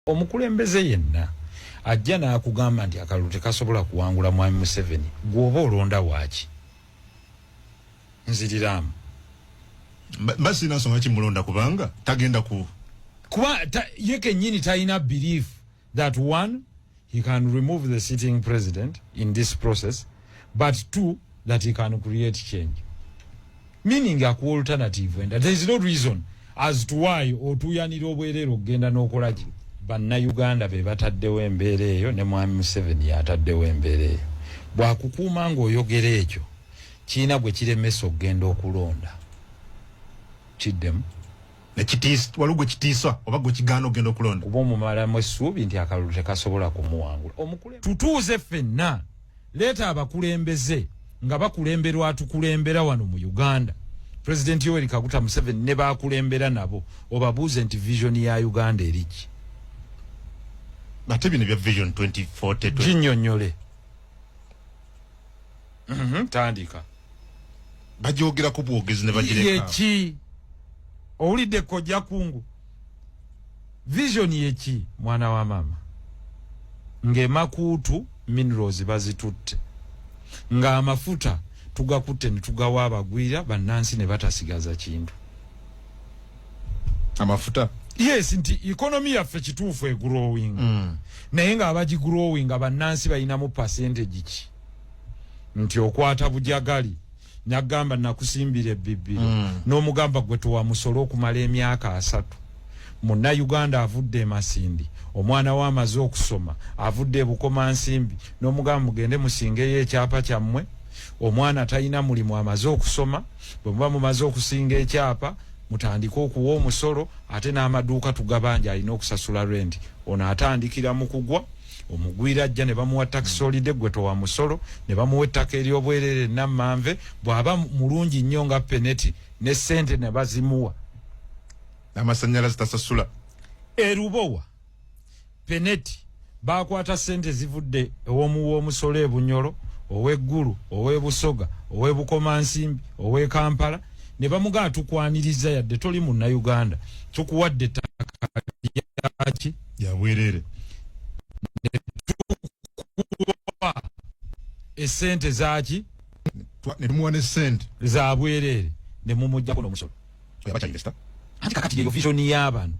omukulembeze yenna ajja n'akugamba nti akalulu tekasobola kuwangula mwami Museveni gwoba olonda waaki nziriramu basi nasonga kimulonda kubanga tagenda kuba ye kennyini talina belief that one he can remove the sitting president in this process, but two, that he can create change, meaning a alternative, and there is no reason as to why otuyanira obwerero ogenda n'okola ki bannayuganda be bataddewo embeera eyo ne mwami Museveni yataddewo embeera eyo. Bwakukuuma ng'oyogera ekyo kiina gwe kiremesa okugenda okulonda kiddemu walugwe kitiisa oba gwe kigaana ogenda okulonda kuba omumalamu essuubi nti akalulu tekasobola kumuwangula. Tutuuze ffenna leeta abakulembeze nga bakulemberwa atukulembera wano mu Uganda. President Yoweri Kaguta Museveni ne bakulembera nabo obabuuze nti vision ya Uganda eriki. Ate bino bya vision 2040 ginnyonnyole. Tandika bajogera ku bwogezi ne bagireka yeki owulidde kojja kungu vision yeki mwana wa mama ng'emakuutu minerals bazitutte nga amafuta tugakutte ne tugawa abagwira bannansi ne batasigaza kintu. Amafuta yes nti economy yaffe kituufu growing naye nga abagigrowing bannansi balinamu percentage ki nti okwata bujagali nyagamba nakusimbira ebbibiro n'omugamba gwe tuwa musolo okumala emyaka 3 munna Uganda avudde emasindi omwana wa amaze okusoma avudde ebukoma nsimbi n'omugamba mugende musingeyo ekyapa kyammwe omwana talina mulimu amaze okusoma bwe muba mumaze okusinga ekyapa mutandika okuwa omusolo ate n'amaduuka tugabanja alina okusasula rent ono atandikira mu kugwa omugwira ajja ne bamuwa tax holiday gwe towa musolo ne bamuwa ettaka ery'obwerere nammanve bw'aba mulungi nnyo nga peneti ne ssente ne bazimuwa n'amasannyalaze tasasula erubowa peneti bakwata ssente zivudde ew'omuwa omusolo e Bunyoro ow'eggulu ow'ebusoga ow'ebukomansimbi ow'e Kampala ne bamugaa tukwaniriza yadde toli munna Uganda tukuwadde ettaka lyaki ya bwerere esente zaki ne tumuwa ne sente za bwerere ne mumujjako n'omusolo yabacha investor anti kakati yeyo vision y'abantu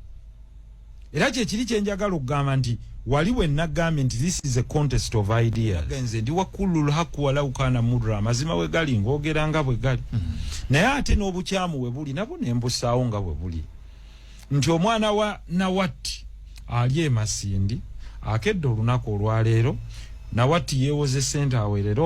era kyekiri kyenjagala okugamba nti waliwo enagambye nti this is a contest of ideas genze ndi wakululu hakuwala ukana mudra amazima we gali ngogera nga bwe gali naye ate n'obukyamu we buli nabo nembusaawo nga bwe buli nti omwana wa Nawati ali emasindi akedde olunaku olwaleero Nawati yeewoze ssente aweerera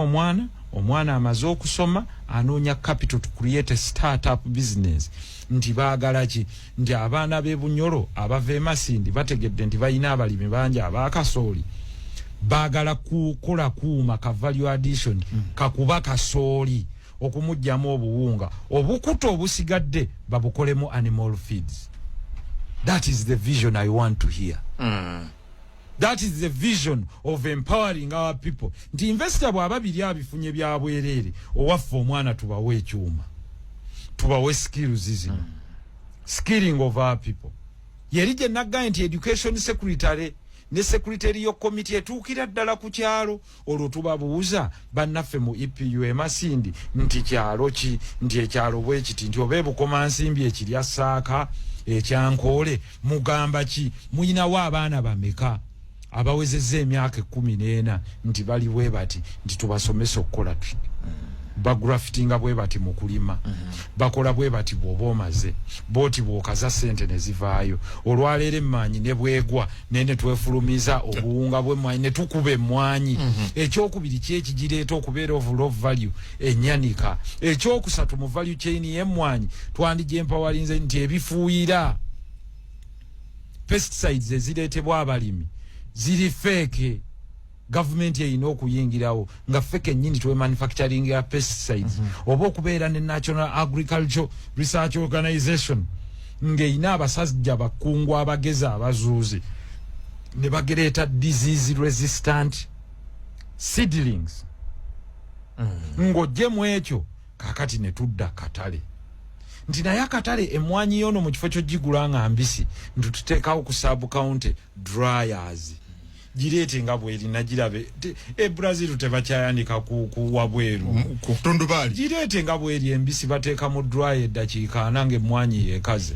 omwana amaze okusoma anoonya capital to create a startup business nti baagala ki nti abaana b'e Bunyoro abava emasindi bategedde nti balina abalimi bangi abaakasooli baagala kukola kuuma ka value addition kakuba kasooli okumugyamu obuwunga obukuto obusigadde babukolemu animal feeds. That is the vision I want to hear. That is the vision of empowering our people. Nti investor bw'aba biri abifunye bya bwerere owaffe omwana tubawe ekyuma tubawe skills zino skilling of our people. Yerije nagga nti education secretary ne secretary yo committee etuukira ddala ku kyalo olwo tubabuuza bannaffe mu EPU emasindi nti kyalo ki nti ekyalo bwe kiti nti oba ebukomansimbi ekirya Saaka ekyankole mugamba ki muyinawo abaana bameka abawezezza emyaka 14 nti bali bwe bati nti tubasomesa okukola ki bagraftinga bwe bati mu kulima bakola bwe bati bw'oba omaze booti bw'okaza ssente ne zivaayo olwaleero emmanyi ne bwegwa nene twefulumiza obuwunga bw'emmanyi ne tukuba emmwanyi ekyokubiri kyekigireeta okubeera of low value ennyanika ekyokusatu mu value chain y'emmwanyi twandigyempawerinze nti ebifuuyira pesticides ezireetebwa abalimi ziri fake government yeyina okuyingirawo nga feke nnyini twe manufacturing ya pesticides oba okubeera ne National Agricultural Research Organization ng'eyina abasajja bakungu abagezi abazuuzi ne bagereeta disease resistant seedlings ng'ojje mu ekyo kakati ne tudda katale nti naye akatale emmwanyi yono mu kifo ky'ogigula nga mbisi ntututeekawo ku sub county dryers gireete nga bw'erina girabe Brazil tebakyayanika ku wabweru ku tundubali gireete nga bw'eri embisi bateeka mu dryer eddakiika 4 ng'emmwanyi yeekaze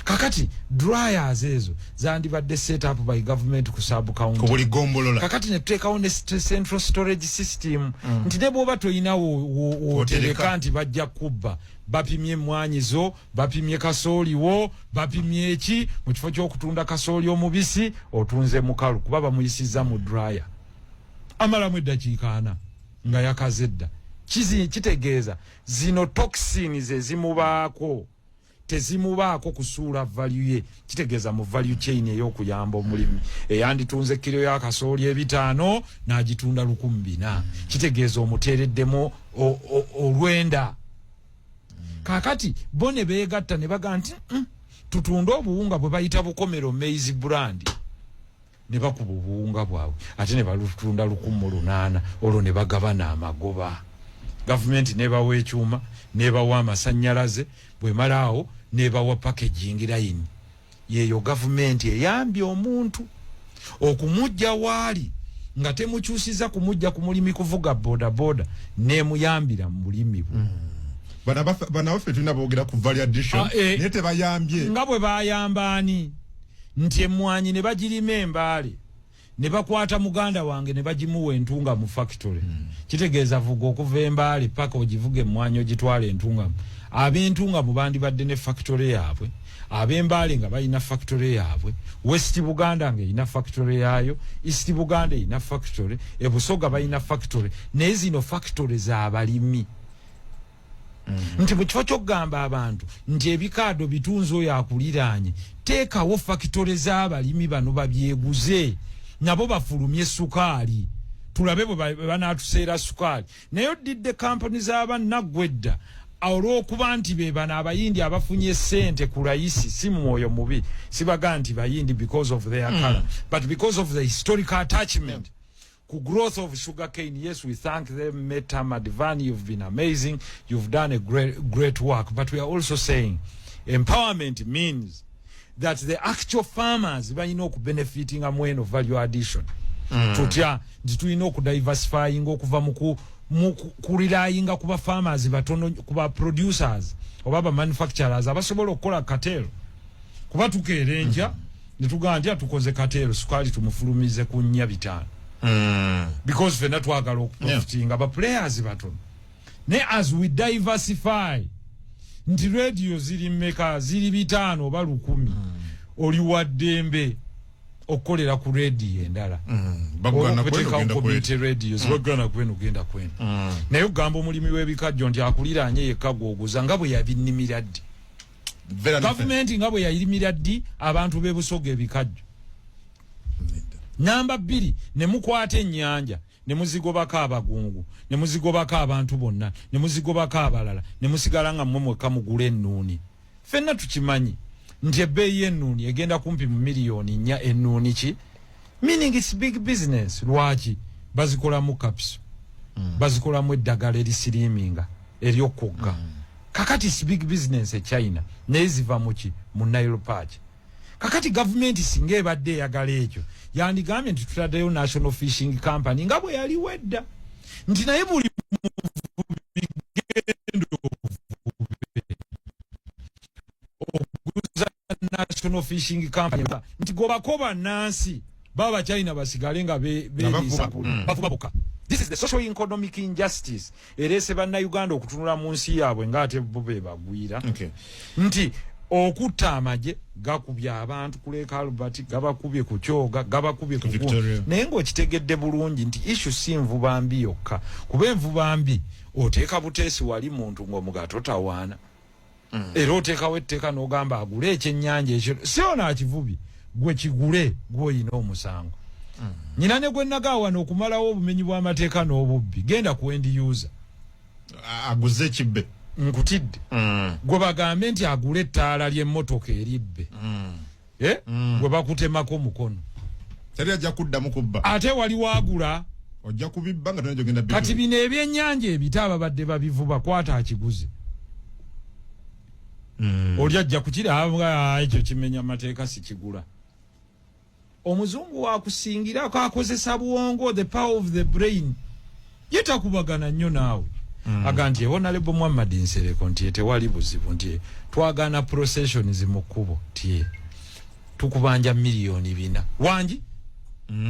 kakati dryers ezo zandibadde set up by government ku sub county ku buli gombolola kakati ne tuteekawo ne central storage system nti ne bw'oba toyinawo wotereka nti bajja kubba bapimye emmwanyi zo bapimye kasooli wo bapimye eki mu kifo ky'okutunda kasooli omubisi otunze mukalu kuba bamuyisizza mu dryer amalamu eddakiika 4 nga yakaze dda kitegeeza zino toxins ezimubaako tezimubaako kusuula value ye kitegeeza mu value chain ey'okuyamba omulimi eyanditunze kilo ya kasooli 5 n'agitunda 1,400 kitegeeza omuteereddemu olwenda kakati bone beegatta ne baga nti tutunda obuwunga bwe bayita bukomero maize brand ne bakuba obuwunga bwabwe ate ne balutunda 1,800 olwo ne bagabana amagoba gavumenti nebawa ekyuma nebawa amasannyalaze bwe malaawo nebawa packaging line yeyo gavumenti eyambye omuntu okumujja waali nga temukyusiza kumujja ku mulimi kuvuga boda nemuyambira mu bulimi bana waffe tulina boogera ku value addition naye tebayambye nga bwe bayambaani nti emmwanyi ne bagirima embaale ne bakwata muganda wange ne bagimuwa entunga mu factory kitegeeza vuga okuva embaale paka ogivuga emmwanyi ogitwala entunga ab'entunga mu bandibadde ne factory yaabwe ab'embaale nga balina factory yaabwe West Buganda nga erina factory yaayo East Buganda erina factory Busoga balina factory naye zino factory z'abalimi nti mu kifo ky'okugamba abantu nti ebikaado bitunzi oyo akuliraanye teekawo factory z'abalimi bano babyeguze nabo bafulumye sukaali tulabe bwe banaatuseera sukaali naye oddidde kampani z'abannaggwedda olw'okuba nti be bano abayindi abafunye ssente ku layisi si mwoyo mubi sibaga nti bayindi because of their color but because of the historical attachment ku growth of sugarcane. Yes, we thank them. Meta Madivani, you've been amazing, you've done a great work, but we are also saying empowerment means that the actual farmers benefiting amweno value addition tutya tulina okudiversifying okuva mu kulilayinga kuba farmers batono kuba producers oba manufacturers abasobola okukola katero kuba tukeerenja netuganja tukoze katero sukali tumufulumize ku 5 because fena twagala okuprofitinga aba players batono ne as we diversify nti radio ziri meka ziri 5 oba 10 oli waddembe okolera ku radio endala bagana kwenda radios bagana kwenda naye ogamba omulimi w'ebikajjo nti akuliranye yekka gwoguza nga bwe yabinnimira ddi gavumenti nga bwe yayirimira ddi abantu b'e Busoga ebikajjo namba 2 ne mukwata ennyanja ne muzigobako abagungu ne muzigobako abantu bonna ne muzigobako abalala ne musigala nga mmwe mwekka mugula ennuuni fenna tukimanyi nti ebbeeyi y'ennuuni egenda kumpi mu miliyoni 4 ennuuni ki meaning it's big business. Lwaki bazikolamu capsule bazikolamu eddagala erisiriminga eryokugga kakati it's big business e China neziva muki mu Nile Patch. Kakati government singa ebadde eyagala ekyo yandigambye nti tutaddeyo National Fishing Company nga bwe yali wedda nti naye buli National Fishing Company nti gobakoba nansi baba China basigale nga bavubabuka. This is the social economic injustice erese banna Uganda okutunula mu nsi yaabwe ngate bobe bagwira nti okutta amaje gakubya abantu kuleka Albert gabakubye ku Kyoga gabakubye ku Victoria naye ng'okitegedde bulungi nti issue si nvuba mbi yokka kuba envuba mbi oteeka buteesi wali muntu ng'omugato tawaana era oteekawo etteeka n'ogamba agule ekyennyanja ekyo siona akivubi gwe kigule gw'oyina omusango nyina ne gwe nagaawana okumalawo obumenyi bw'amateeka n'obubbi genda ku end user aguze ekibbe nkutidde gwe bagambe nti agule ettaala ly'emmotoka eribbe gwe bakutemako mukono teri ajja kuddamu kubba ate wali waagula ojja kubibba nga tonajja genda kati bino ebyennyanja ebita ababadde babivuba kwata akiguze Oli ajja kukiraba ekyo kimenya mateeka si kigula. Omuzungu wakusingira akozesa bwongo, the power of the brain. Yetakubagana nnyo naawe. Aganti Honorable Muhammad Nsereko nti tewali buzibu nti twagana procession zimukkubo tie tukubanja milioni 4 wanji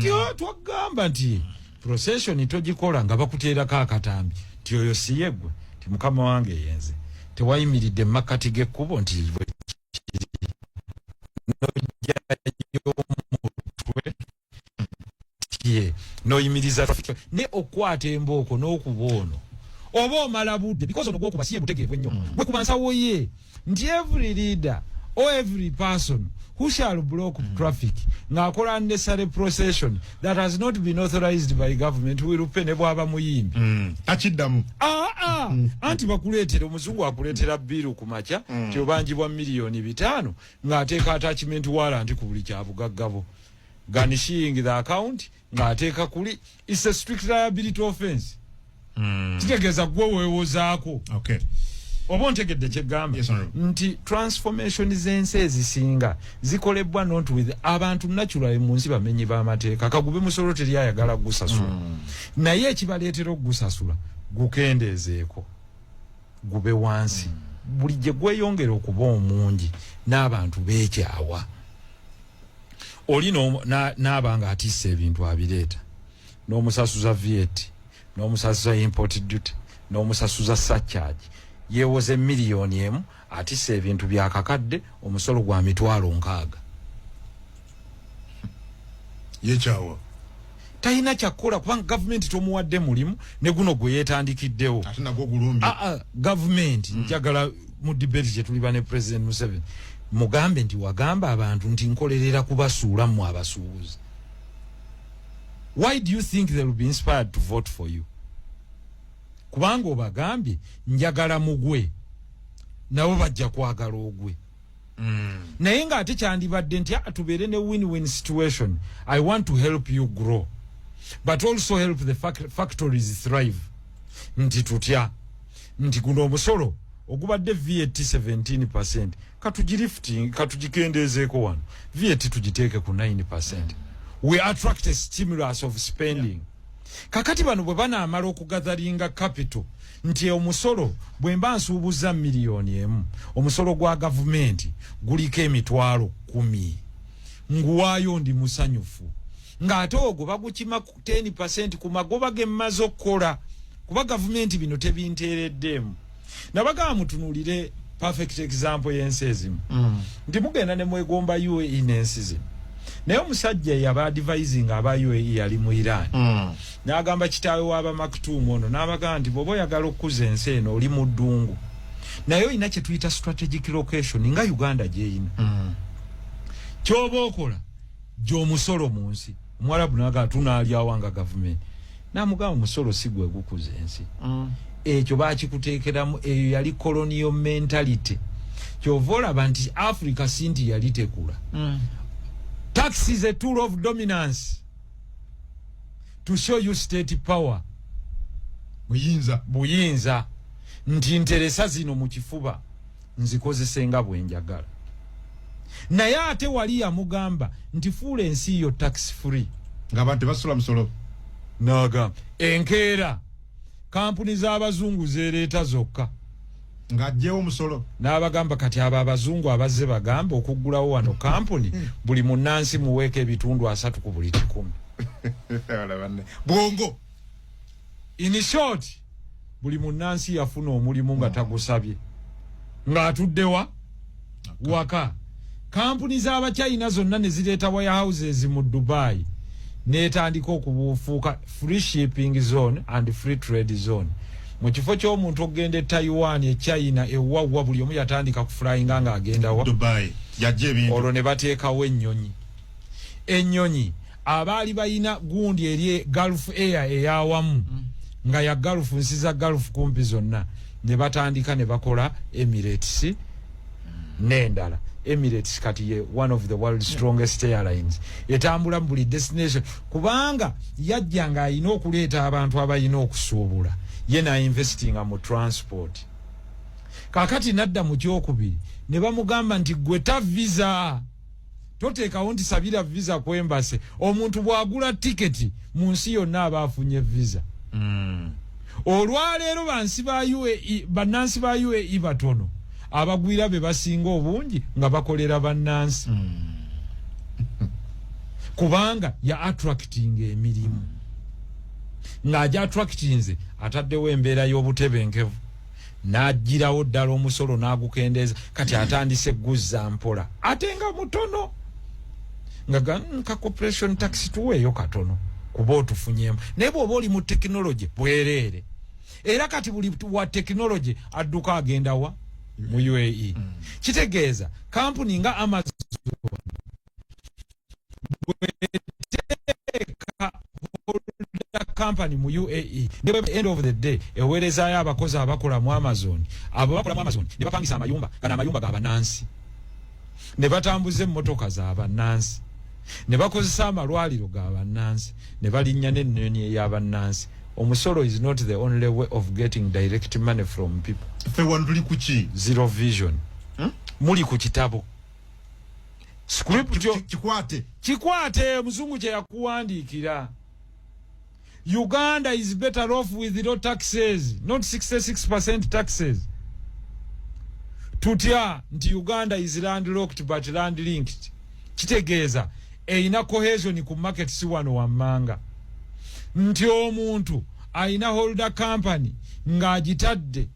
tio twagamba nti procession togikola nga bakuteera ka katambi tio yo siyegwe ti mukama wange yenze tewayimiridde makati gekkubo nti no yimiriza traffic ne okwata emboko n'okubono oba omala budde because ono gwokubasiye butegevu nnyo bwe kubansawo ye nti every leader or every person who shall block traffic ng'akola unnecessary procession that has not been authorized by government will pay ne bwaba muyimbi takiddamu anti bakuleetera omuzungu akuleetera biru ku makya kyobanjibwa milioni 5 ng'ateeka attachment warrant ku buli kyabugaggabo garnishing the account ng'ateeka kuli is a strict liability offense. Kitegeza gwe weewozaako. Okay. Oba ntegedde kyegamba. Yes, nti transformation z'ensi ezisinga zikolebwa not with abantu naturally mu nsi bamenyi b'amateeka kagube musolo teri ayagala gusasula. Naye ekibaleetera okugusasula gukendeezeeko gube wansi. Buli gye gweyongera okuba omungi n'abantu beekyawa. Oli n'abanga atisse ebintu abireeta n'omusasuza VAT n'omusasuza import duty n'omusasuza surcharge yeewoze milioni 1 atisse ebintu byakakadde omusolo gwa mitwalo 6 yekyawa talina kyakola kubanga gavumenti tomuwadde mulimu ne guno gwe yeetandikiddewo ate nagwo gulumbi gavumenti njagala mu debate gye tuliba ne President Museveni mugambe nti wagamba abantu nti nkolerera kubasuula mu abasuubuzi. Why do you think they will be inspired to vote for you? Kubanga obagambye njagala mugwe nabo bajja kwagala ogwe. Naye ng'ate kyandibadde nti tubeere ne win-win situation. I want to help you grow but also help the factories thrive. Nti tutya nti guno omusolo ogubadde VAT 17% katugirifting katugikendezeeko wano VAT tugiteeke ku 9%. We attract a stimulus of spending. Kakati bano bwe banaamala okugatharinga capital nti omusolo bwe mba nsuubuza milioni 1 omusolo gwa gavumenti guliko emitwalo 10 nguwaayo ndi musanyufu ng'ate ogwo bagukima 10% ku magoba ge mmaze okukola kuba gavumenti bino tebinteereddemu. Nabagamba mutunuulire perfect example y'ensi ezimu nti mugenda ne mwegomba UAE n'ensi zimu naye omusajja yaba advising aba UAE yali mu Iran n'agamba kitaawe w'aba Maktoum ono n'abagamba nti bw'oba oyagala okukuza ensi eno oli mu ddungu naye olina kye tuyita strategic location nga Uganda gyeyina ky'oba okola gy'omusolo mu nsi. Omwarabu n'agamba tunaalyawo gavumenti n'amugamba omusolo si gwe gukuza ensi ekyo baakikuteekeramu eyo yali colonial mentality kyova olaba nti Africa sinti yali tekula. Tax is a tool of dominance to show you state power. Buyinza nti nteresa zino mu kifuba nzikozese nga bwe njagala. Naye ate wali yamugamba nti fuula ensi yo tax free ng'abantu basula musolo naga enkeera kampuni z'abazungu zeereeta zokka ng'aggyewo musolo n'abagamba kati abo abazungu abazze bagamba okuggulawo wano kampuni buli munnansi muweeka ebitundu 3 ku buli 10 bwongo. In short buli munnansi yafuna omulimu nga tagusabye ng'atuddewa waka. Kampuni z'Abachina zonna ne zireeta warehouses mu Dubai n'etandika okubuufuuka free shipping zone and free trade zone. Mu kifo ky'omuntu okugenda Taiwan China ewawa buli omu yatandika kuflyinga nga agenda wa Dubai yajje ebintu olwo ne bateekawo ennyonyi abaali bayina gundi eri Gulf Air eyawamu nga ya Gulf nsi za Gulf kumpi zonna ne batandika ne bakola Emirates n'endala. Emirates kati ye one of the world's strongest airlines etambula mu buli destination kubanga yajja nga alina okuleeta abantu abalina okusuubula ye na investing mu transport. kakati nadda mu kyokubiri ne bamugamba nti gwe ta visa toteekawo nti sabira visa ku embassy. Omuntu bw'agula tiketi mu nsi yonna aba afunye visa. Olwaleero bannansi ba UAE batono abagwira be basinga obungi nga bakolera bannansi kubanga ya attracting emirimu ng'aja attractinze ataddewo embeera y'obutebenkevu n'agirawo ddala omusolo n'agukendeeza kati atandise guzza mpola ate nga mutono nga ka corporation tax tuweeyo katono kuba otufunyemu naye bw'oba oli mu tekinologi bwereere era kati buli wa tekinologi adduka agenda wa mu UAE. Kitegeeza kampuni nga Amazon company mu UAE ne end of the day ewerezaayo abakozi abakola mu Amazon abo bakola mu Amazon ne bapangisa amayumba kana amayumba ga banansi ne batambuze emmotoka za banansi ne bakozesa amalwaliro ga banansi ne balinnya n'ennyonyi y'abanansi. Omusolo is not the only way of getting direct money from people. Fe wanduli kuchi Zero Vision muli ku kitabo script kikwate muzungu kye yakuwandiikira. Uganda is better off with low taxes, not 66% taxes. Tutya nti Uganda is landlocked but land linked. Kitegeeza eina cohesion ku market si wano wammanga. Nti omuntu aina holder company ng'agitadde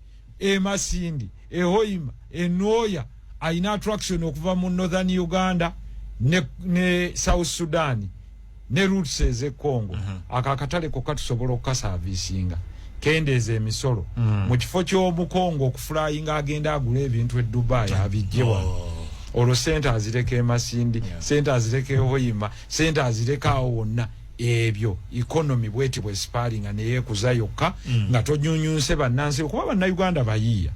Masindi, Hoima, Noya aina attraction okuva mu Northern Uganda ne South Sudan ne roots eze Congo. Akakatale ko katusobola okukasavisinga kendeeze emisolo mu kifo ky'omukongo okuflyinga agenda agula ebintu e Dubai abijjewa olwo sente azireke Masindi sente azireke Hoima sente azireka wonna ebyo economy bweti bwe sparinga ne yekuza yokka nga tonyunyunse bannansi kuba bannayuganda bayiya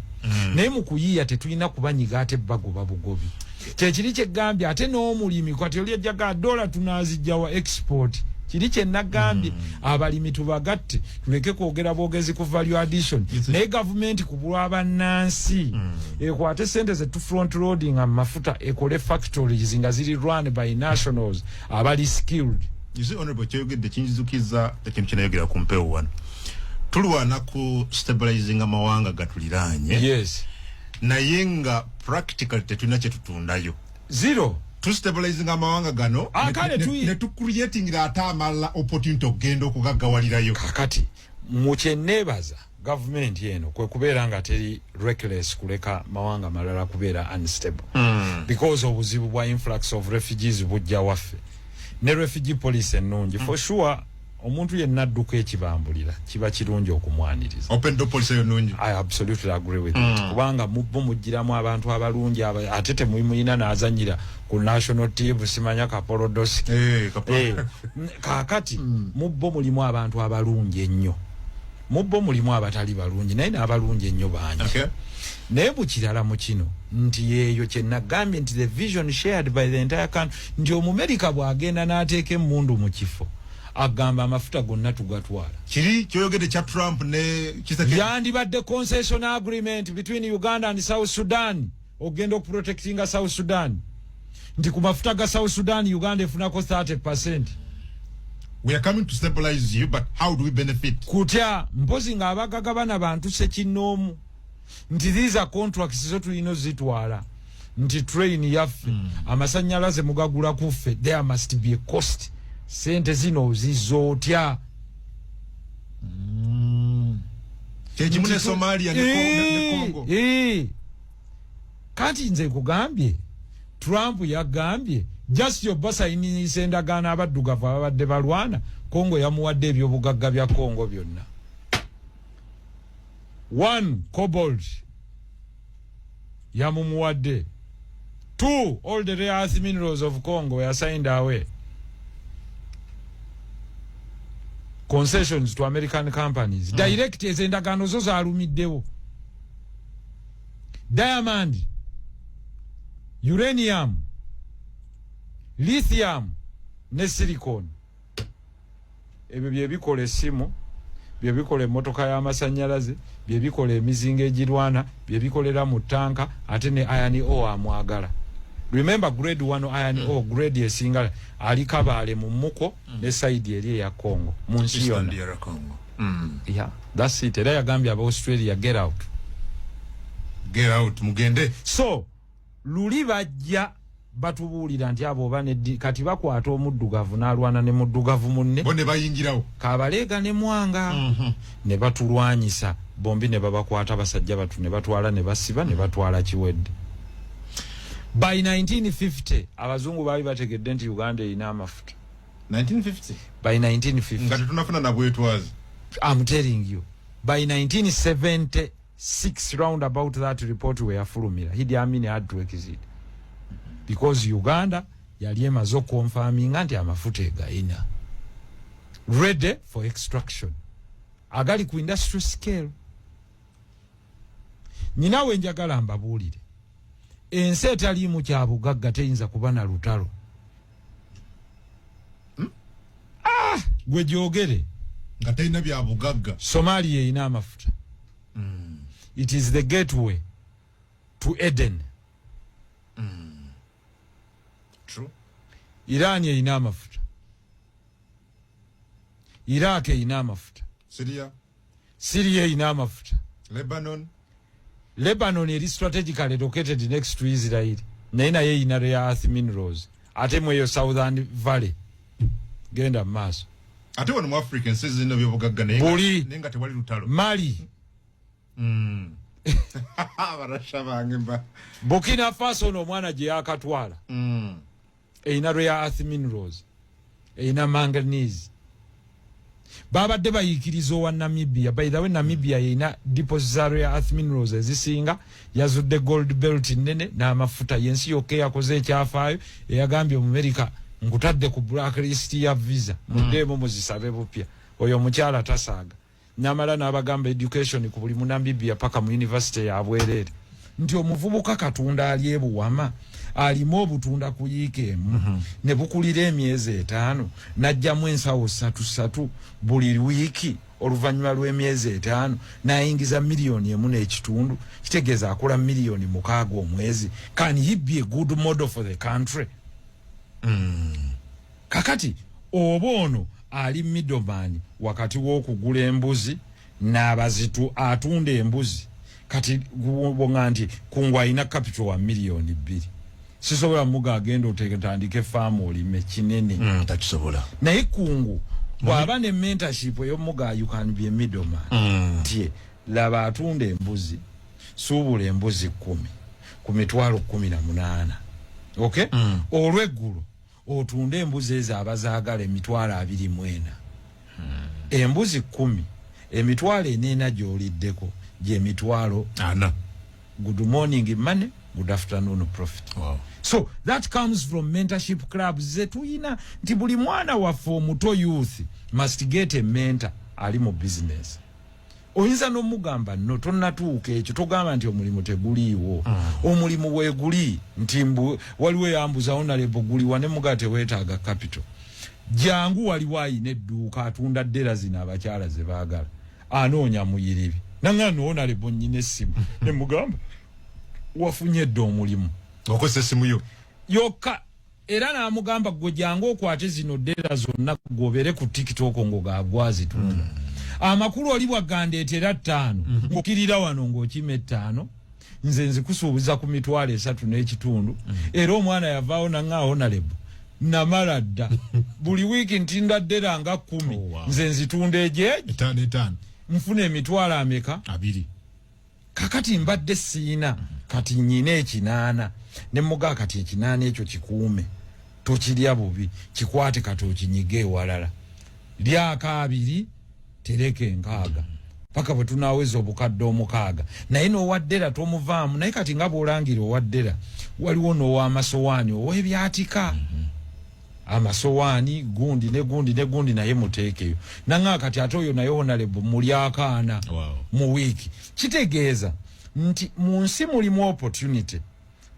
naye mu kuyiya tetulina kubanyiga ate bagoba bugobi kyekiri kyegambye ate n'omulimi kati oli ejjaga dola tunazijjawa export kiri kye nagambye abalimi tubagatte tuleke kwogera bwogezi ku value addition naye gavumenti kubulwa bannansi ekwate sente ze tu front loading amafuta ekole factories nga ziri run by nationals abali skilled. You see, Honorable Chayogedde kinjizukiza ekintu kinayogera ku mpewo wano tulwana ku stabilizing amawanga gatuliranye. Yes. Naye nga practical tetulina kye tutundayo zero to stabilizing amawanga gano ne tu creating ate amalala opportunity okugenda okugaggawalirayo. Kakati mu kyenneebaza gavumenti eno kwe kubeera nga teri reckless kuleka mawanga malala kubeera unstable because obuzibu bwa influx of refugees bujja waffe ne refugee policy ennungi for sure omuntu yenna adduka ekibambulira kiba kirungi okumwaniriza. Open door policy ennungi. I absolutely agree with it. Kubanga mubbo mujjiramu abantu abalungi ate temuyina n'azanyira ku national team simanya kapolodosi. Kakati mubbo mulimu abantu abalungi ennyo. Mubbo mulimu abatali balungi naye n'abalungi ennyo bangi. Okay. Naye bukirala mu kino nti yeeyo kye nagambye nti the vision shared by the entire country nti Omumerika bw'agenda n'ateeka emmundu mu kifo agamba amafuta gonna tugatwala. Kiri kyoyogedde kya Trump ne Kiseke yandibadde concession agreement between Uganda and South Sudan ogenda okuprotectinga South Sudan nti ku mafuta ga South Sudan Uganda efunako 30%. We are coming to stabilize you, but how do we benefit? Kutya mpozi nga abagagabana bantu sekinoomu nti these are contracts zo tulina zitwala nti train yaffe amasannyalaze mugagula kuffe there must be a cost. Sente zino zizotya Chejimune Somalia ne Congo. Kati nze kugambye Trump yagambye just your basa inisendagana abaddugavu abadde balwana Congo yamuwadde ebyobugagga bya Congo byonna. 1 cobalt yamumuwadde. 2 all the rare earth minerals of Congo were signed away. Concessions to American companies. Direct ezendagano zo zalumiddewo. Diamond, uranium, lithium ne silicon. Ebyo bye bikola essimu bye bikola emmotoka y'amasanyalaze, bye bikola emizinga egirwana, bye bikolera mu tanka, ate ne iron ore amwagala. Remember grade 1 iron ore grade esinga ali Kabale mu Muko ne side eri ya Congo mu nsi yonna. Yeah, that's it. Era yagambye aba Australia get out. Get out mugende. So luli bajja batubuulira nti abo bane kati bakwata omuddugavu n'alwana ne muddugavu munne. Bone bayingirawo. Kabaleega ne Mwanga. Ne batulwanyisa bombi ne babakwata basajja batu ne batwala ne basiba ne batwala Kiwedde. By 1950 abazungu baali bategedde nti Uganda erina amafuta. 1950? By 1950. Ngati tunafuna na bwetwazi. I'm telling you. By 1976 round about that report were fulumira. Idi Amin had to exit. Because Uganda yali emaze confirming nti amafuta egaina. Ready for extraction. Agali ku industrial scale. Ninawe njagala mbabuulire. Ensi etaliimu kya bugagga teyinza kuba na lutalo. Gwe gyogere. Nga teyina bya bugagga. Somalia erina amafuta. It is the gateway to Eden. True. Iran erina amafuta. Iraq erina amafuta. Syria erina amafuta. Lebanon is strategically located next to Israel. Naina ye ina rare earth minerals. Ate mweyo Southern Valley. Genda maso. Ate wano mu African season of bugagga nenga tewali lutalo. Mali. Barasha bangemba. Burkina Faso no mwana gye yakatwala. Ina rare earth minerals. Ina manganese. Baba deba yikirizo wa Namibia. By the way, Namibia ina deposits rare earth minerals ezisinga yazudde gold belt nene na amafuta yensi yoke yakoze ekyafayo eyagambye mu America nkutadde ku blacklist ya visa mudemo muzisabe bupya oyo mukyala tasaga namala n'abagamba education ku buli mu Namibia paka mu university ya Bwerere nti omuvubuka katunda ali ebuwama alimo obutunda kuyiike ne bukulira emyezi 5 najjamu ensawo 3 buli wiki oluvanyuma lw'emyezi 5 nayingiza milioni emu n'ekitundu kitegeeza akola milioni 6 omwezi. Can he be a good model for the country? Kakati obono ali middleman wakati w'okugula embuzi n'abazitu atunda embuzi kati bonga nti kungwa ina capital wa milioni 2. Sisobola muga agenda oteketandike farm olime kinene. Takisobola. Naye kungu bwaba ne mentorship eyo muga you can be a middleman. Tie laba atunda embuzi suubula embuzi 10 ku mitwalo 18. Okay? Olweggulo otunda embuzi ezo abazaagala emitwalo 24. Embuzi 10 emitwalo 4 gyoliddeko gye mitwalo 4. Good morning money, good afternoon profit. Wow. So that comes from mentorship clubs zetuina nti buli mwana waffe omuto youth must get a mentor ali mu business. Oyinza n'omugamba no tonnatuuka ekyo togamba nti omulimu teguliiwo. Omulimu weeguli nti waliwo yambuza honorable guliwa ne muga teweetaaga capital. Jangu waliwo ayina edduuka atunda ddera zino abakyala ze baagala anoonya muyiribi nangano honorable nnyina essimu ne mugamba wafunye dde omulimu okozesa essimu yo yokka era n'amugamba gwe jangu okwate zino ddera zonna gobere ku TikTok ngo gaagwazitunda. Amakulu oli bwagandeetera 5 ngokirira wano ng'okime 5 nze nzikusuubiza ku mitwalo 3 n'ekitundu era omwana yavaawo nanga honorable namala dda buli wiiki ntinda ddera nga 10 nze nzitunda ejeje 5 nfuna emitwalo ameka 2. kakati mbadde siina kati nyina 8 ne muga kati 8 ekyo kikuume tokirya bubi kikwate kati okinyige ewalala lyaka 2 tereke 6 paka bwe tunaweza obukadde 6 naye n'owaddera tomuvaamu naye kati nga bw'olangira owaddera waliwo n'ow'amasowaani ow'ebyatika amasowaani gundi ne gundi ne gundi naye muteekeyo nanga kati ate oyo naye honorable mulyakaana mu wiiki kitegeeza nti mu nsi mulimu opportunity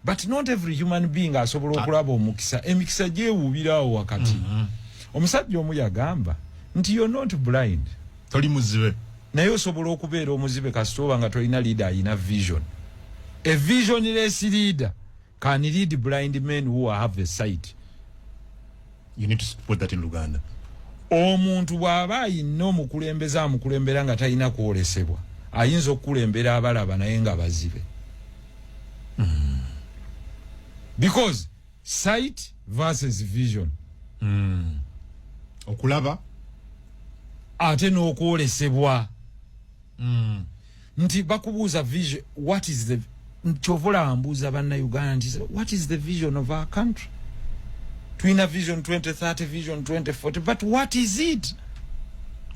but not every human being asobola okulaba omukisa emikisa gyewuubiraawo wakati. Omusajja omu yagamba nti you're not blind toli muzibe naye osobola okubeera omuzibe kasitoba nga tolina leader ina vision. A visionless leader can lead blind men who have a sight. You need to put that in Luganda. Omuntu bw'aba ayina omukulembeze amukulembera nga talina kwolesebwa ayinza okukulembera abalaba naye nga bazibe. Because sight versus vision. Okulaba ate n'okwolesebwa. Nti bakubuuza vision, what is the chovola ambuuza banna Uganda nti what is the vision of our country? Twina vision 2030, vision 2040, but what is it?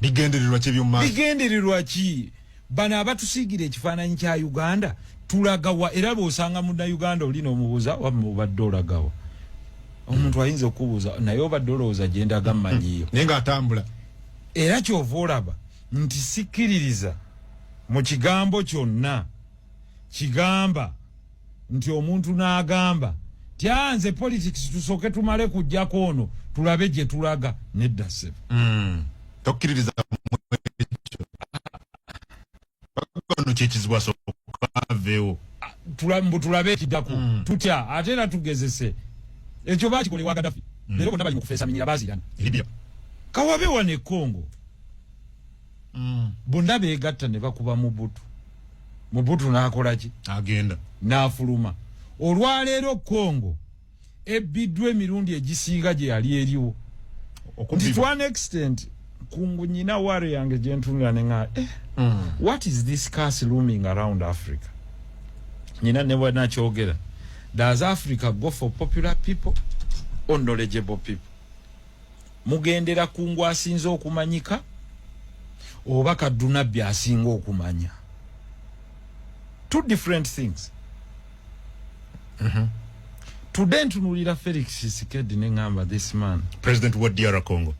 Bigenderirwa ki by'omumaaso? Bigenderirwa ki? Bano abatusiigire ekifaananyi kya Uganda tulagawa era bw'osanga munna Uganda olina omubuuza wamma obadde olagawa. Omuntu ayinza okubuuza naye obadde olowooza gye ndaga mmanyiyo. Naye ng'atambula. Era ky'ova olaba nti sikkiririza mu kigambo kyonna kigamba nti omuntu n'agamba tyanze politics tusooke tumale kujjako ono tulabe gye tulaga nedda ssebo. Tokkiririza ono kyekizibwa sokaveewo tulabe ekiddako tutya ate era tugezese ekyo baakikolewa Gaddafi leero bonna bali mu kufeesa minyira baazirana Libya kawabeewa ne Congo bonna beegatta ne bakuba Mobutu n'akola ki? agenda n'afuluma. Olwaleero Congo ebbiddwa emirundi egisinga gye yali eriwo. Nti to an extent kungu nyina ware yange gye ntunula ne nga what is this curse looming around Africa? Nyina ne bwe nakyogera. Does Africa go for popular people or knowledgeable people? Mugendera kungu asinze okumanyika oba Kadunabbi asinga okumanya? Two different things. Today ntunulira Felix Tshisekedi ne ngamba this man President wa DR Congo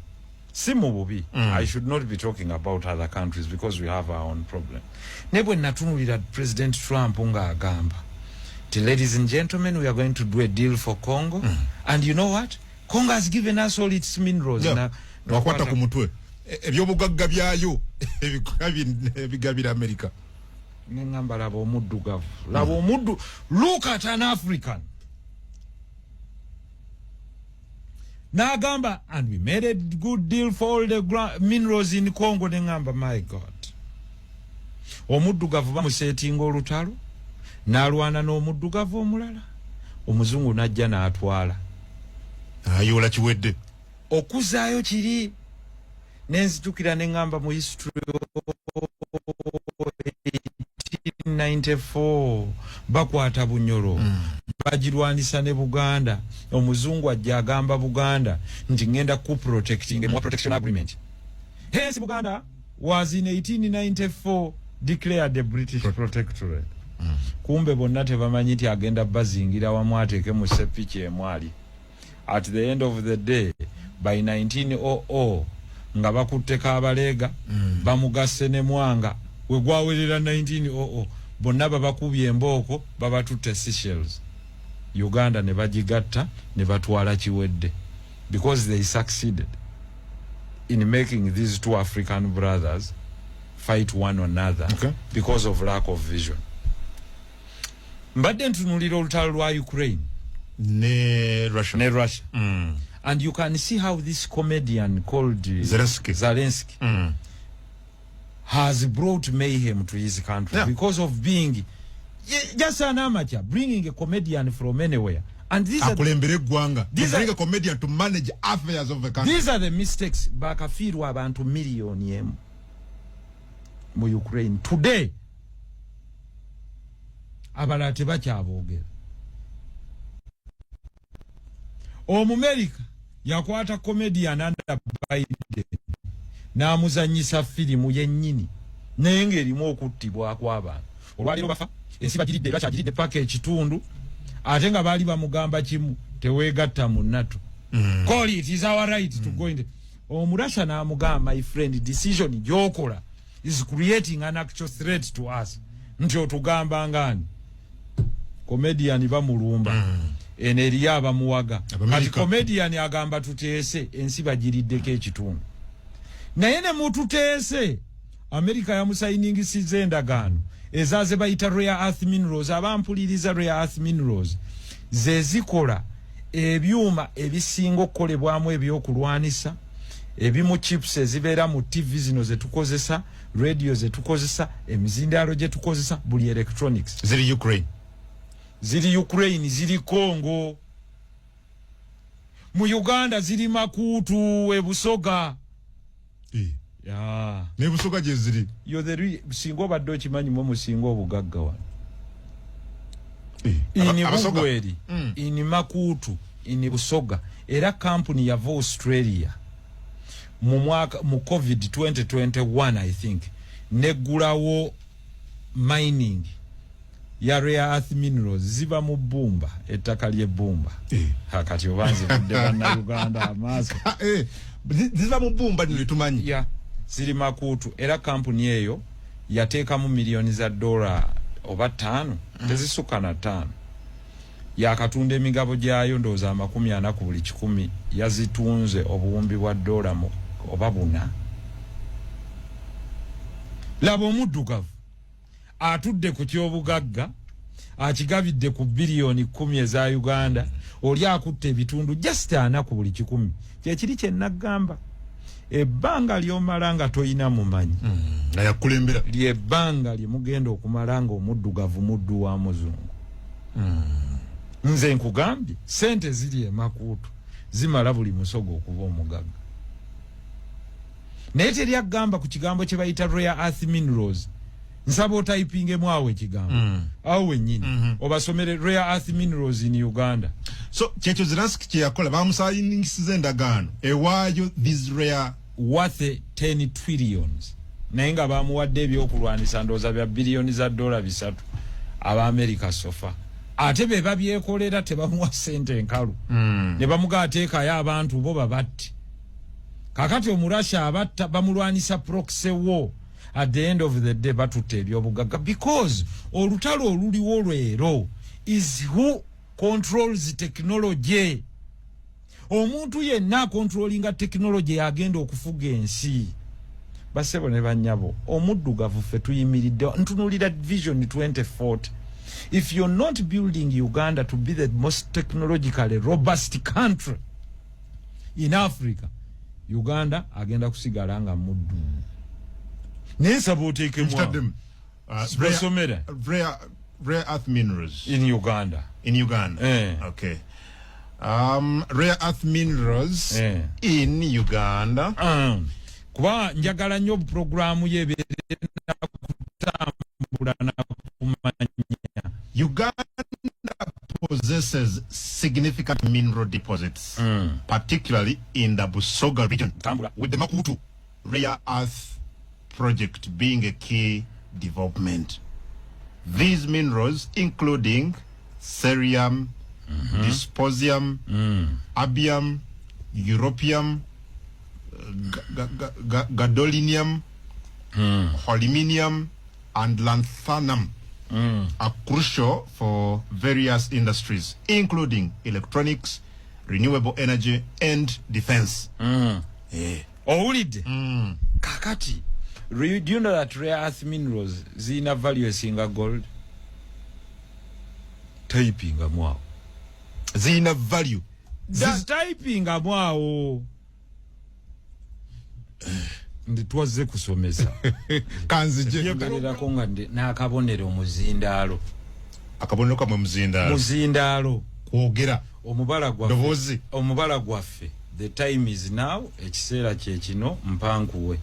si mu bubi. I should not be talking about other countries because we have our own problem. Ne bwe natunulira President Trump nga agamba ladies and gentlemen, we are going to do a deal for Congo and you know what? Congo has given us all its minerals. Wakwata ku mutwe ebyobugagga byayo ebigabira America. Ngamba laba omuddugavu. Laba omuddu. Look at an African. Nagamba, and we made a good deal for all the minerals in Congo. Ngamba, my God. Omuddugavu bamusetinga olutalo. N'alwana n'omuddugavu omulala. Omuzungu n'ajja n'atwala. Ayola kiwedde. Okuzaayo kiri. Nenzijukira ne ngamba mu history 1994 bakwata Bunyoro bagirwanisa ne Buganda. Omuzungu ajja agamba Buganda nti ngenda ku protecting a protection agreement. Hence Buganda was in 1894 declared a British protectorate. Kumbe bonna tebamanyi nti agenda bazingira wamu ateeke mu sepiki emwali. At the end of the day by 1900 nga bakutte Kabalega bamugasse ne Mwanga we gwawerera 1900 bonna babakubye embooko babatutte Seychelles. Uganda ne bagigatta ne batwala kiwedde because they succeeded in making these two African brothers fight one another because of lack of vision. Mbadde ntunulira olutalo lwa Ukraine ne Russia. And you can see how this comedian called Zelensky has brought mayhem to his country because of being just an amateur, bringing a comedian from anywhere. And these are a comedian to manage affairs of the country. These are the mistakes bakafirwa abantu million yemu mu Ukraine today. Abala tebakyaboogera. Omumerika yakwata comedian under Biden n'amuzanyisa firimu yennyini naye ng'erimu okuttibwa kw'abantu. Olwaleero bafa ensi bagiridde bakyagiridde paka ekitundu ate nga baali bamugamba kimu teweegatta mu NATO. Call it is our right to go in. Omurasha n'amugamba my friend decision gy'okola is creating an actual threat to us. Nti otugamba ngani comedian bamulumba eneriya abamuwaga kati comedian agamba tuteese ensi bagiriddeko ekitundu. naye ne mututeese America ya musayiningisiza endagaano ezaze bayita rare earth minerals abampuliriza rare earth minerals ze zikola ebyuma ebisinga okukolebwamu ebyokulwanisa ebimu chips ezibeera mu TV zino ze tukozesa radio ze tukozesa emizindaalo gye tukozesa buli electronics ziri Ukraine ziri Congo mu Uganda ziri Makutu e Busoga ya ne Busoga je ziri yo the singo baddo kimanyi mu musingo obugagga wano ini Bugweri ini Makutu ini Busoga era company ya Australia mu COVID 2021 I think negulawo mining ya rare earth minerals ziba mu Bumba ettaka lye Bumba hakati obanze kudde bana Uganda amaso ziba mu Bumba nitumanyi ya ziri Makutu era company eyo yateeka mu milioni za $5 oba 5 tezisuka na 5 yakatunda emigabo gyayo ndoza 40 ku buli 100 yazitunze obuwumbi bwa $1 mu oba buna labo omuddugavu atudde ku kyobugagga akigabidde ku bilioni 10 eza Uganda oli akutte ebitundu just 4 ku buli 100 kyekiri kye nagamba ebbanga lyomala nga toyina mumanyi na yakulembera lyebbanga lye mugenda okumala nga omuddugavu muddu wa muzungu nze nkugambye sente ziri e Makutu zimala buli musogo okuba omugagga naye teryagamba ku kigambo kye bayita rare earth minerals nsaba otypinge mwawe ekigambo awo wennyini obasomere rare earth minerals in Uganda so kyekyo Zelensky kye yakola bamusayiningisiza endagaano ewaayo these rare worth 10 trillions naye nga bamuwadde ebyokulwanisa ndooza bya bilioni za $3 aba America sofa ate be babyekolera tebamuwa sente enkalu ne bamugaateekayo abantu bo babatti kakati omurasha abatta bamulwanisa proxy war at the end of the day batutte ebyobugagga because olutalo oluliwo lwero is who controls technology omuntu yenna controllinga technology agenda okufuga ensi basebo ne banyabo omuddugavu fe tuyimiridde ntunulira vision 2040 if you're not building Uganda to be the most technologically robust country in Africa Uganda agenda kusigala nga muddu nesaba oteekemu rare earth minerals in Uganda okay rare earth minerals in Uganda kuba njagala nnyo programu yebeerera kutambula na kumanya Uganda possesses significant mineral deposits particularly in the Busoga region with the Makutu rare earth project being a key development. These minerals including cerium, dysprosium, erbium, europium, gadolinium, holyminium and lanthanum are crucial for various industries including electronics, renewable energy and defense. Owulidde kakati do you know that rare earth minerals zina value esinga gold? Typing amwao zina value typing amwao ndi twaze kusomesa kanzije yekolera ko nga n'akabonero omuzindaalo akabonero kamwe muzindaalo kwogera omubala gwaffe the time is now ekiseera kye kino mpankuwe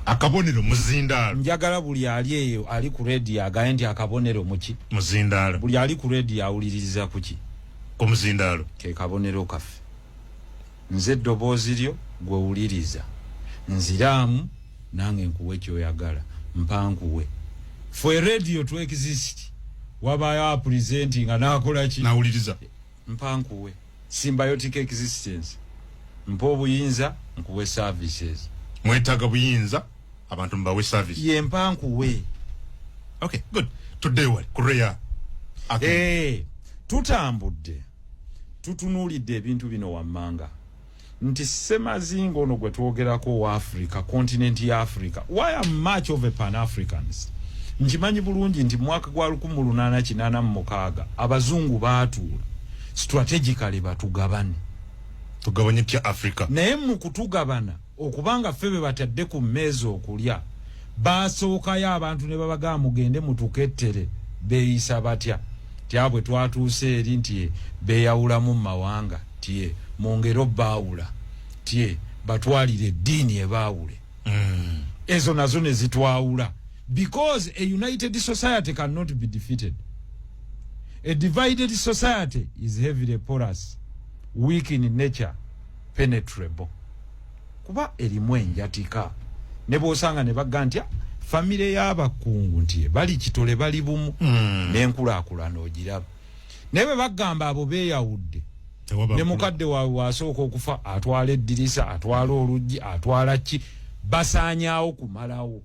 akabonero muzindaalo njagala buli ali eyo ali ku radio agaye nti akabonero muki muzindaalo buli ali ku radio awuliriza kuki ku muzindaalo ke kabonero kaffe nze eddoboozi lyo gwe wuliriza nziraamu nange nkuwe kyoyagala mpankuwe for radio to exist wabaayo presenting nga naakola ki nawuliriza mpankuwe symbiotic existence mpa obuyinza nkuwe services mwetaaga buyinza abantu mbawe service ye mpankuwe okay good today what korea tutambudde tutunulidde ebintu bino wammanga nti Ssemazinga ono gwe twogerako wa Africa, continent ya Africa. Why am much of a Pan-Africanist? Njimanyi bulungi nti mwaka gwa 1886 abazungu baatuula strategically batugabane. Tugabanye kya Africa. Naye mu kutugabana okubanga febe batadde ku mmeeza okulya basookayo abantu ne babaga mugende mutukettere beeyisa batya tyabwe twatuuse eri nti beeyawulamu mu mawanga tie mongero baawula tie batwalire eddiini ebaawule ezo nazo ne zitwawula because a united society cannot be defeated. A divided society is heavily porous, weak in nature, penetrable. Kuba erimu enjatika ne bosanga ne bagantya family y'abakungu nti bali kitole bali bumu n'enkulaakulana ogiraba naye bwe bagamba abo beeyawudde ne mukadde waabwe wasooka okufa atwala eddirisa atwala oluggi atwala ki basaanyaawo kumalawo.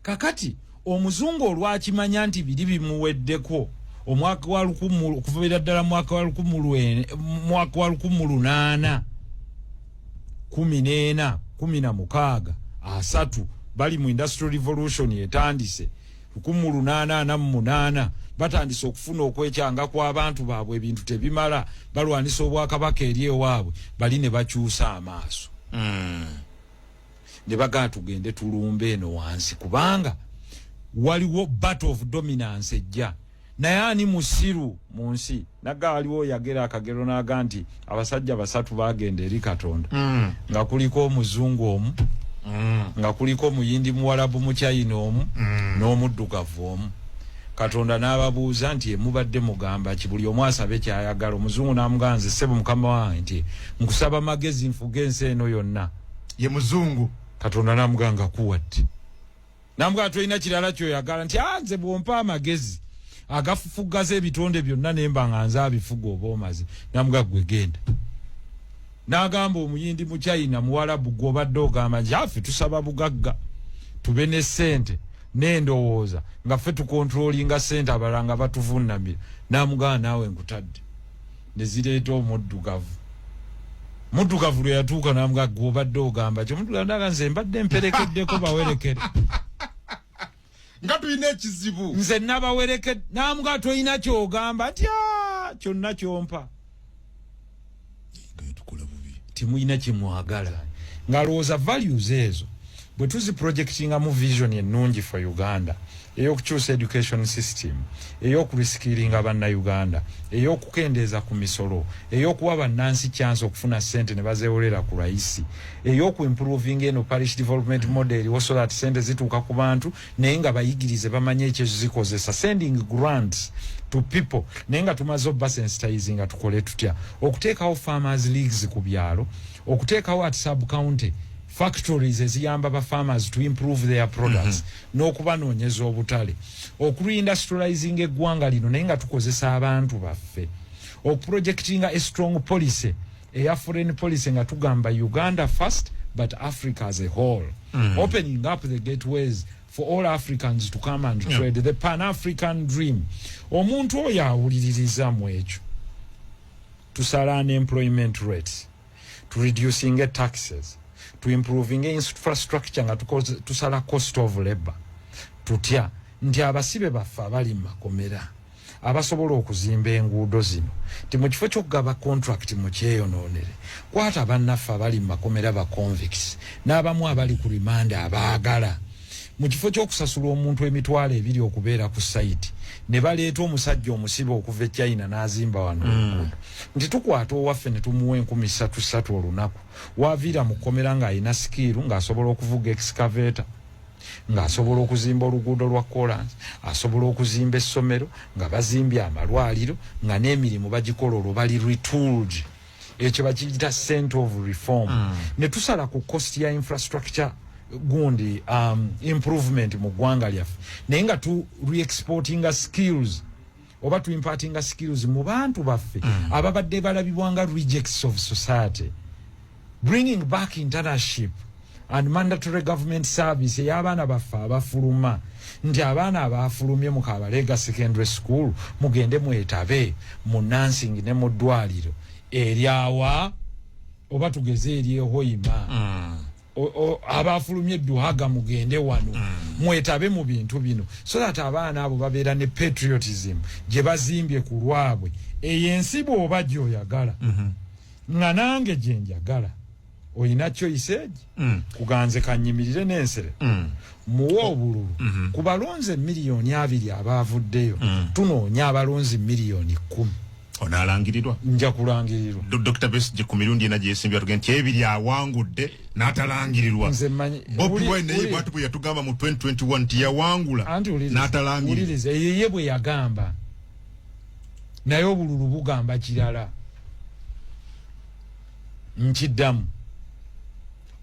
Kakati omuzungu olwakimanya nti biri bimuweddeko omwaka wa 1000 okuva ddala mwaka wa 1814 14 16 asatu bali mu industrial revolution etandise 1888 batandise okufuna okwekyanga kw'abantu baabwe ebintu tebimala balwanisa obwakabaka eri ewaabwe bali ne bakyusa amaaso ne bagaa tugende tulumbe eno wansi kubanga waliwo battle of dominance ejja naye ani musiru mu nsi naga waliwo yagera akagero n'aga nti abasajja basatu bagenda eri Katonda nga kuliko omuzungu omu nga kuliko muyindi muwalabu mu China omu n'omuddugavu omu. Katonda n'ababuuza nti mubadde mugamba ki buli omu asabe kyayagala. Omuzungu n'amuganze ssebo mukama wange nti nkusaba magezi nfuge ensi eno yonna. Ye muzungu. Katonda n'amuganga kuwatti n'amugaa tolina kirala kyoyagala nti nze bw'ompa amagezi agafufugaza ebitonde byonna nemba nga nze abifuga oba omaze. N'amugaa gwe genda. N'agamba omuyindi mu China muwalabu gw'obadde ogamba nti affe tusaba bugagga tube ne ssente n'endowooza nga ffe tukontrolinga ssente abalala nga batuvunnamira. N'amugaa naawe nkutadde ne zireeta omuddugavu. Muddugavu lwe yatuuka n'amugaa gw'obadde ogamba kyo muddugavu n'aga nze mbadde mperekeddeko bawerekere nga tulina ekizibu nze nabawerekedde. N'amugaa tolina kyogamba ati kyonna kyompa timuyina kimwagala ng'alowooza values ezo bwe tuzi projectinga mu vision ennungi for Uganda ey'okukyusa education system ey'okurisikiringa bannayuganda ey'okukendeeza ku misolo ey'okuwa bannansi chance okufuna ssente ne bazeewolera ku layisi ey'okuimprovinga eno parish development model so that ssente zituuka ku bantu naye nga bayigirize bamanye ekyo zikozesa sending grants to people naye nga tumaze obasensitize nga tukole tutya okuteekawo farmers leagues ku byalo okuteekawo at sub county factories eziyamba ba farmers to improve their products n'okubanoonyeza obutale oku-reindustrializing eggwanga lino naye nga tukozesa abantu baffe okuprojectinga a strong policy eya foreign policy nga tugamba Uganda first but Africa as a whole opening up the gateways for all Africans to come and trade the Pan-African dream. Omuntu oyo awuliririza mu ekyo tusala unemployment rates to reducing taxes to improving infrastructure nga tusala cost of labor tutya nti abasibe baffe abali mu makomera abasobola okuzimba enguudo zino ti mu kifo ky'okugaba contract mu kyeyonoonere kwata bannaffe abali mu makomera ba convicts n'abamu abali ku remand abaagala mu kifo ky'okusasula omuntu emitwalo 2 okubeera ku site ne baleeta omusajja omusibe okuva e China n'azimba wano enguudo nti tukwata owaffe ne tumuwa 3,300 olunaku waviira mu kkomera ng'alina skill ng'asobola okuvuga excavator ng'asobola okuzimba oluguudo lwa kolansi asobola okuzimba essomero nga bazimbye amalwaliro nga n'emirimu bagikola olwo bali retooled ekyo bakiyita center of reform ne tusala ku cost ya infrastructure gundi improvement mu ggwanga lyaffe naye nga tu re-exportinga skills oba tu impartinga skills mu bantu baffe ababadde balabibwanga rejects of society bringing back internship and mandatory government service y'abaana baffe abafuluma nti abaana abafulumye mu Kabalega secondary school mugende mwetabe mu nursing ne mu ddwaliro eryawa oba tugeze eri Hoima abafulumye Duhaga mugende wano mwetabe mu bintu bino so that abaana abo babeera ne patriotism gye bazimbye ku lwabwe eyensi bw'oba gy'oyagala nga nange gye njagala oyina choice kuganze kanyimirire n'ensere muwa obululu ku balonze miliyoni 2 abavuddeyo tunoonya abalonzi miliyoni 10 onalangirirwa nja kulangirirwa Dr. Besigye ku mirundi ena gyesimbye atugenda ebiri awangudde n'atalangirirwa Bobi Wine naye bwatu bwe yatugamba mu 2021 tiyawangula n'atalangirirwa yeye bwe yagamba naye obululu bugamba kirala nkiddamu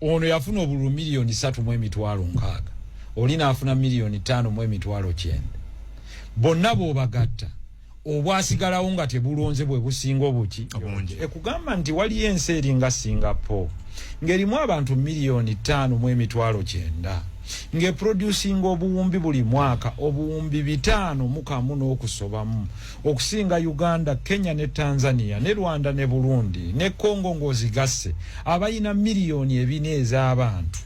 ono yafuna obululu miliyoni 3.6 olina afuna miliyoni 5.9 bonna bobagatta obwasigalawo nga tebulonze bwe businga obuki ekugamba nti wali ensi eringa Singapore ngerimu abantu miliyoni 5.9 nge producing obuwumbi buli mwaka obuwumbi 5 n'okusobamu okusinga Uganda, Kenya ne Tanzania ne Rwanda ne Burundi ne Congo ngozigasse abayina miliyoni 4 ez'abantu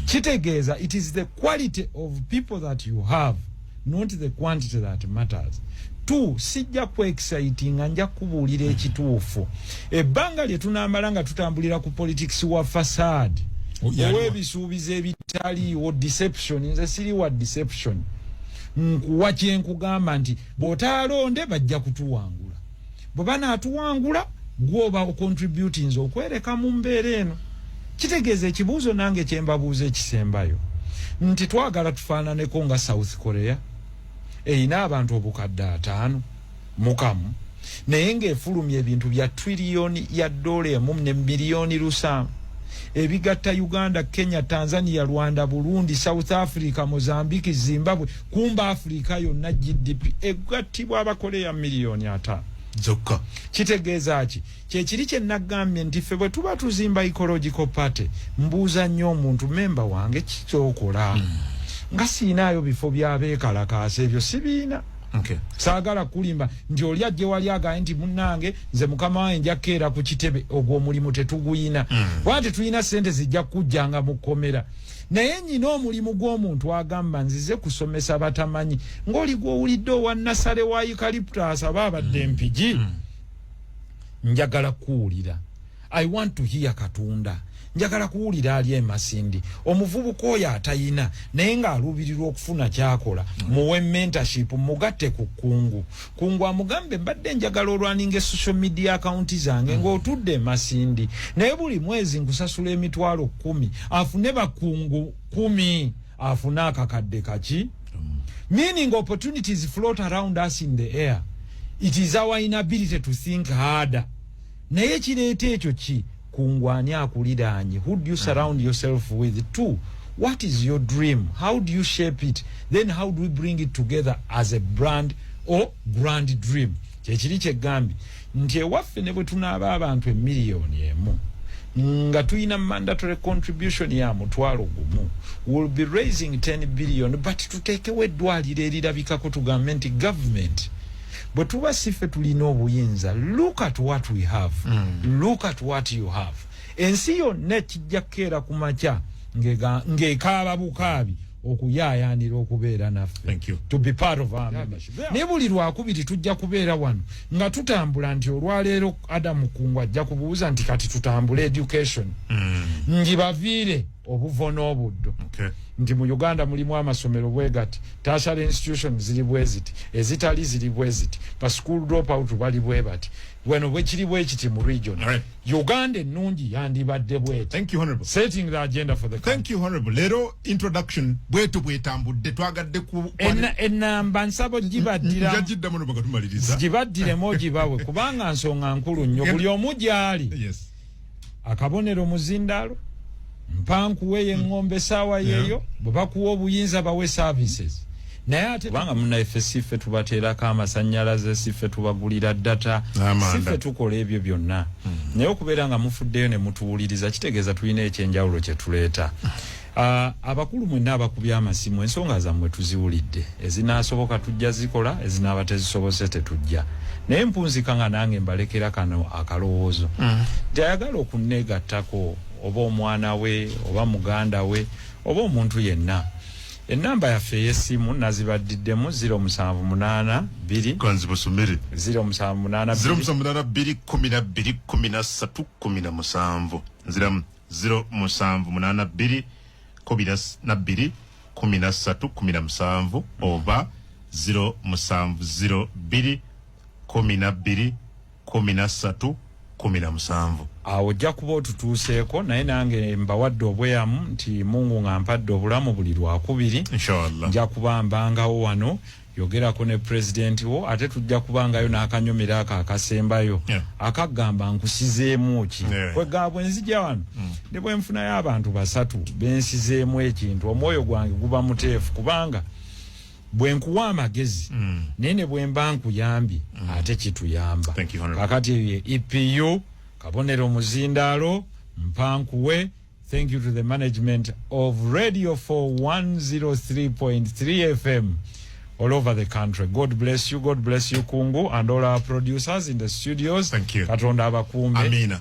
kitegeeza it is the quality of people that you have not the quantity that matters. 2 sijja ku exciting anja kubuulira ekituufu ebbanga lye tunambalanga tutambulira ku politics wa facade owebisuubiza ebitaliiwo deception nze siri wa deception nkuwa kyenkugamba nti bw'otaalonde bajja kutuwangula bwe banaatuwangula gwoba contributing okwereka mu mbeera eno kitegeeza ekibuuzo nange kyembabuuza ekisembayo nti twagala tufaananeko nga South Korea eyina abantu obukadde 5 mukamu naye ng'efulumya ebintu bya trillioni ya $1 ne miliyoni 7 ebigatta Uganda, Kenya, Tanzania, Rwanda, Burundi, South Africa, Mozambique, Zimbabwe kumba Afrika yonna GDP egattibwa abakoleya miliyoni 5 zokka kitegeeza ki kyekiri kye nagambye nti ffe bwe tuba tuzimba ecological party mbuuza nnyo omuntu memba wange kikyokola nga siinaayo bifo byabeekalakaasa ebyo sibiina saagala kulimba nti oli ajje wali agaye nti munnange nze mukama wange njakkeera ku kitebe ogwo omulimu tetuguyina kuba tetulina ssente zijja kujjanga mu kkomera naye nnyina omulimu gw'omuntu agamba nzize kusomesa batamanyi ng'oli gw'owulidde owa Nasale wa Eucalyptus aba abadde mpigi njagala kuwulira I want to hear Katonda njagala kuwulira ali emasindi omuvubuka oyo atayina naye ng'aluubirirwa okufuna kyakola muwe mentorship mugatte ku kungu amugambe mbadde njagala olwaninga social media account zange ng'otudde emasindi naye buli mwezi nkusasula emitwalo 10 afune bakungu 10 afune akakadde kaki meaning opportunities float around us in the air. It is our inability to think harder naye kireeta ekyo ki kungwani akuliraanye. Who do you surround yourself with? 2, what is your dream? How do you shape it? Then how do we bring it together as a brand or grand dream? Kyekiri kyegambi nti ewaffe ne bwe tunaaba abantu emiliyoni emu nga tuyina mandatory contribution ya mutwalo gumu, we'll be raising 10 billion, but tuteekewo eddwaliro erirabikako tugambe nti government bwe tuba siffe tulina obuyinza. Look at what we have. Look at what you have. Ensi yonna kijja kukeera ku makya ng'ekaaba bukaabi okuyaayaanira okubeera naffe, to be part of our membership. Ne buli lwakubiri tujja kubeera wano nga tutambula nti olwaleero Adamu Kungu ajja kubuuza nti kati tutambule education ngibaviire obuvo n'obuddo. Nti mu Uganda mulimu amasomero bwe gati, tertiary institutions ziri bwe ziti, ezitali ziri bwe ziti, ba school drop out bali bwe bati, weno bwe kiri bwe kiti mu region. Uganda ennungi yandibadde bweti. Thank you, Honorable. Setting the agenda for the country. Thank you, Honorable. Lero introduction bwetu bwetambudde twagadde ku enamba nsabo gibaddira njagidda muno bakatumaliriza gibaddire moji bawe kubanga nsonga nkulu nnyo buli omu gyali. Yes. Akabonero muzindaalo mpankuwe y'engombe saawa yeyo bwe bakuwa obuyinza bawe services. Naye ate kubanga munnaffe siffe tubateerako amasannyalaze, siffe tubagulira data, siffe tukola ebyo byonna naye okubeera nga mufuddeyo ne mutuwuliriza kitegeeza tulina ekyenjawulo kye tuleeta. Abakulu mwenna abakubya amasimu ensonga zammwe tuziwulidde, ezinaasoboka tujja zikola, ezinaaba tezisobose tetujja. Naye mpunzika nga nange mbalekera kano akalowoozo nti ayagala okunneegattako oba omwana we oba muganda we oba omuntu yenna. Enamba yaffe ey'essimu nazibaddiddemu 0782 Kanzibusumire 0782 078121317 0782 1317 oba 0702 121317. Awo ojja kuba otutuuseeko, naye nange mbawadde obweyamu nti Mungu nga mpadde obulamu buli lwakubiri. Inshallah. Nja kuba mbangawo wano yogerako ne president wo, ate tujja kubangayo n'akanyomera ako akasembayo akagamba nkusizeemu ki. Kwegabwe nzija wano ne bwe nfunayo abantu basatu bensizeemu ekintu, omwoyo gwange guba muteefu kubanga bwe nkuwa amagezi naye ne bwe mba nkuyambye ate kituyamba. Kakati EPU Kabonero Muzindaalo mpankuwe. Thank you to the management of Radio 4 103.3 FM all over the country. God bless you, God bless you Kungu, and all our producers in the studios. Thank you. Katonda abakumbe. Amina.